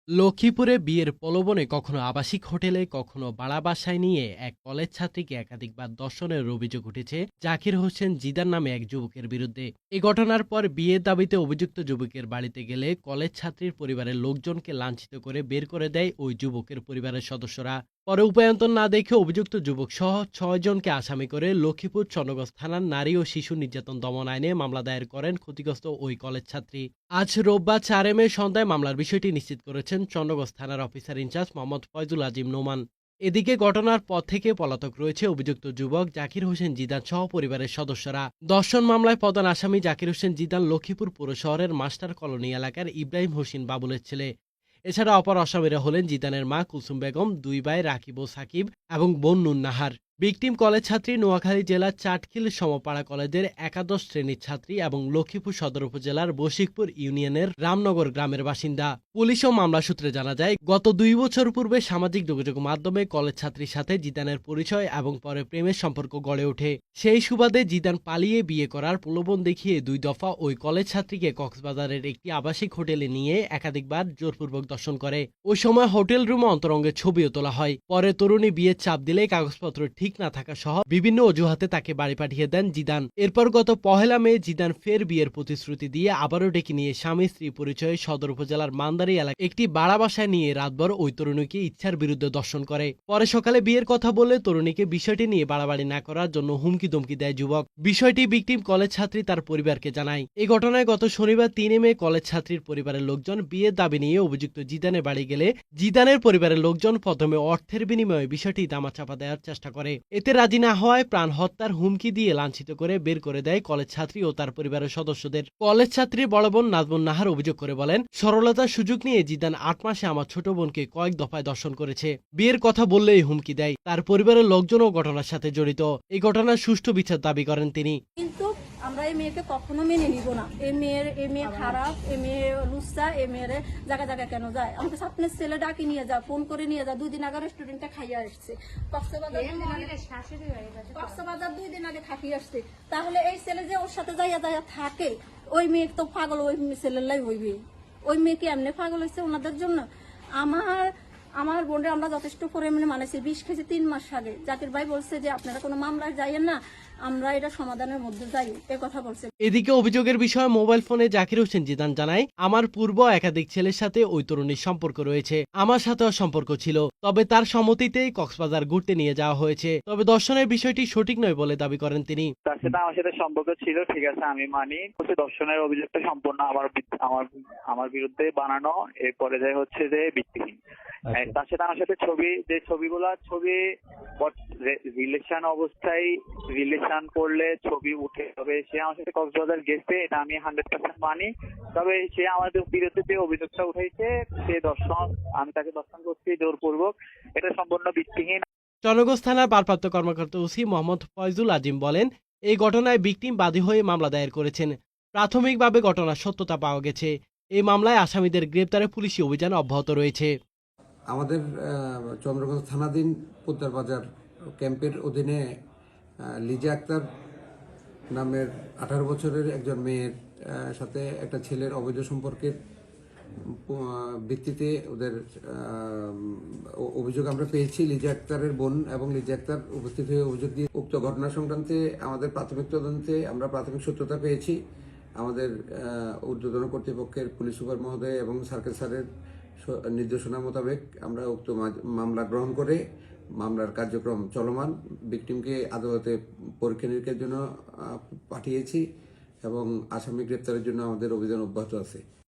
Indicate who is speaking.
Speaker 1: লক্ষ্মীপুরে বিয়ের প্রলোভনে কখনো আবাসিক হোটেলে কখনো ভাড়া বাসায় নিয়ে এক কলেজ ছাত্রীকে একাধিকবার ধর্ষণের অভিযোগ উঠেছে জাকির হোসেন জিদান নামে এক যুবকের বিরুদ্ধে। এ ঘটনার পর বিয়ের দাবিতে অভিযুক্ত যুবকের বাড়িতে গেলে কলেজ ছাত্রীর পরিবারের লোকজনকে লাঞ্ছিত করে বের করে দেয় ওই যুবকের পরিবারের সদস্যরা। পরে উপায়ন্তর না দেখে অভিযুক্ত যুবক সহ ৬ জনকে আসামি করে লক্ষ্মীপুর চন্দ্রগঞ্জ থানার নারী ও শিশু নির্যাতন দমন আইনে মামলা দায়ের করেন ক্ষতিগ্রস্ত ওই কলেজ ছাত্রী। আজ রোববার ৪ মে সন্ধ্যায় মামলার বিষয়টি নিশ্চিত করেছেন চন্দ্রগঞ্জ থানার অফিসার ইনচার্জ মোহাম্মদ ফয়জুল আজিম নোমান। এদিকে ঘটনার পর থেকে পলাতক রয়েছে অভিযুক্ত যুবক জাকির হোসেন জিদান সহ পরিবারের সদস্যরা। ধর্ষণ মামলায় প্রধান আসামি জাকির হোসেন জিদান লক্ষ্মীপুর পৌর শহরের মাস্টার কলোনি এলাকার ইব্রাহিম হোসেন বাবুলের ছেলে। এছাড়া অপর আসামিরা হলেন জিদানের মা কুলসুম বেগম, দুই ভাই রাকিব ও সাকিব এবং বোন নুন নাহার। ভিকটিম কলেজ ছাত্রী নোয়াখালী জেলার চাটখিল সমপাড়া কলেজের একাদশ শ্রেণীর ছাত্রী এবং লক্ষ্মীপুর সদর উপজেলার বশিকপুর ইউনিয়নের রামনগর গ্রামের বাসিন্দা। পুলিশ ও মামলা সূত্রে জানা যায়, গত ২ বছর পূর্বে সামাজিক যোগাযোগ মাধ্যমে কলেজ ছাত্রীর সাথে জিদানের পরিচয় এবং পরে প্রেমের সম্পর্ক গড়ে ওঠে। সেই সুবাদে জিদান পালিয়ে বিয়ে করার প্রলোভন দেখিয়ে ২ দফা ওই কলেজ ছাত্রীকে কক্সবাজারের একটি আবাসিক হোটেলে নিয়ে একাধিকবার জোরপূর্বক ধর্ষণ করে। ওই সময় হোটেল রুমে অন্তরঙ্গের ছবিও তোলা হয়। পরে তরুণী বিয়ের চাপ দিলে কাগজপত্র ঠিক না থাকা সহ বিভিন্ন অজুহাতে তাকে বাড়ি পাঠিয়ে দেন জিদান। এরপর গত ১ মে জিদান ফের বিয়ের প্রতিশ্রুতি দিয়ে আবারও ডেকে নিয়ে স্বামী স্ত্রী পরিচয়ে সদর উপজেলার মান্দারি এলাকায় একটি ভাড়া বাসায় নিয়ে রাতভর ওই তরুণীকে ইচ্ছার বিরুদ্ধে ধর্ষণ করে। পরে সকালে বিয়ের কথা বলে তরুণীকে বিষয়টি নিয়ে বাড়াবাড়ি না করার জন্য হুমকি দমকি দেয় যুবক। বিষয়টি ভিকটিম কলেজ ছাত্রী তার পরিবারকে জানায়। এই ঘটনায় গত শনিবার ৩ মে কলেজ ছাত্রীর পরিবারের লোকজন বিয়ের দাবি নিয়ে অভিযুক্ত জিদানের বাড়ি গেলে জিদানের পরিবারের লোকজন প্রথমে অর্থের বিনিময়ে বিষয়টি দামাচাপা দেওয়ার চেষ্টা করে। এতে রাজি না হওয়ায় প্রাণ হত্যার হুমকি দিয়ে লাঞ্ছিত করে বের করে দেয় কলেজ ছাত্রী ও তার পরিবারের সদস্যদের। কলেজ ছাত্রীর বড় বোন নাজমুন নাহার অভিযোগ করে বলেন, সরলতার সুযোগ নিয়ে জিদান ৮ মাসে আমার ছোট বোনকে কয়েক দফায় ধর্ষণ করেছে। বিয়ের কথা বললেই হুমকি দেয়। তার পরিবারের লোকজনও ঘটনার সাথে জড়িত। এই ঘটনার সুষ্ঠু বিচার দাবি করেন তিনি।
Speaker 2: কিন্তু আমরা এই মেয়েকে কখনো মেনে নিব না। এই মেয়ে খারাপ, এই মেয়ে লুচ্চা, এই মেয়ের জায়গা জায়গা কেন যায়? আমাকে আপনার ছেলে ডাকি নিয়ে যা, ফোন করে নিয়ে যা। ২ দিন আগে রেস্টুরেন্টে খাইয়া আসছে। কক্সবাজার ২ দিন আগে খাইয়ে আসছে। তাহলে এই ছেলে যে ওর সাথে যাইয়া যাইয়া থাকে, ওই মেয়ে তো পাগল ওই ছেলের লাই হইবে। ওই মেয়ে কি এমনি পাগল হয়েছে ওনাদের জন্য? আমার বোনরে আমরা যথেষ্ট পরিমাণে মানেছি। ২০ কেজি ৩ মাস আগে জাকির ভাই বলছে যে আপনারা কোনো মামলায় যাইয়েন না, আমরা এটা সমাধানের মধ্যে যাই, এ কথা বলছে।
Speaker 1: এদিকে অভিযোগের বিষয়ে মোবাইল ফোনে জাকির হোসেন জিদান জানায়, আমার পূর্ব একাধিক ছেলের সাথে ওই তরুণীর সম্পর্ক রয়েছে। আমার সাথেও সম্পর্ক ছিল, তবে তার সম্মতিতেই কক্সবাজার ঘুরতে নিয়ে যাওয়া হয়েছে। তবে ধর্ষণের বিষয়টি সঠিক নয় বলে দাবি করেন তিনি।
Speaker 3: তার সাথে আমার সাথে সম্পর্ক ছিল, ঠিক আছে, আমি মানি। ধর্ষণের অভিযোগটা সম্পূর্ণ আমার বিরুদ্ধে বানানো। এরপরে যাই হচ্ছে যে ভিত্তিহীন। তার সাথে আমার সাথে ছবি রিলেশন অবস্থায় রিলেশন করলে ছবি উঠে, তবে সে আমার সাথে কক্সবাজার গেছে, এটা আমি 100% মানি। তবে সে আমাদের বিরুদ্ধে যে অভিযোগটা উঠাইছে, সে ধর্ষণ, আমি তাকে ধর্ষণ করছি জোরপূর্বক, এটা সম্পূর্ণ ভিত্তিহীন।
Speaker 1: চন্দ্রগঞ্জ থানার ভারপ্রাপ্ত কর্মকর্তা ওসি মোহাম্মদ ফয়জুল আজিম বলেন, এই ঘটনায় ভিকটিম বাদী হয়ে মামলা দায়ের করেছেন। প্রাথমিকভাবে ঘটনার সত্যতা পাওয়া গেছে। এই মামলায় আসামিদের গ্রেপ্তারে পুলিশি অভিযান অব্যাহত রয়েছে।
Speaker 4: আমাদের চন্দ্রগঞ্জ থানাধীন পোদ্দার বাজার ক্যাম্পের অধীনে লিজা আক্তার নামের ১৮ বছরের একজন মেয়ের সাথে একটা ছেলের অবৈধ সম্পর্কের ভিত্তিতে ওদের অভিযোগ আমরা পেয়েছি। লিজা আক্তারের বোন এবং লিজা আক্তার উপস্থিত হয়ে অভিযোগ দিয়ে উক্ত ঘটনা সংক্রান্তে আমাদের প্রাথমিক তদন্তে আমরা প্রাথমিক সত্যতা পেয়েছি। আমাদের ঊর্ধ্বতন কর্তৃপক্ষের পুলিশ সুপার মহোদয় এবং সার্কেল স্যারের নির্দেশনা মোতাবেক আমরা উক্ত মামলা গ্রহণ করে মামলার কার্যক্রম চলমান। ভিকটিমকে আদালতে পরীক্ষা নিরীক্ষার জন্য পাঠিয়েছি এবং আসামি গ্রেপ্তারের জন্য আমাদের অভিযান অব্যাহত আছে।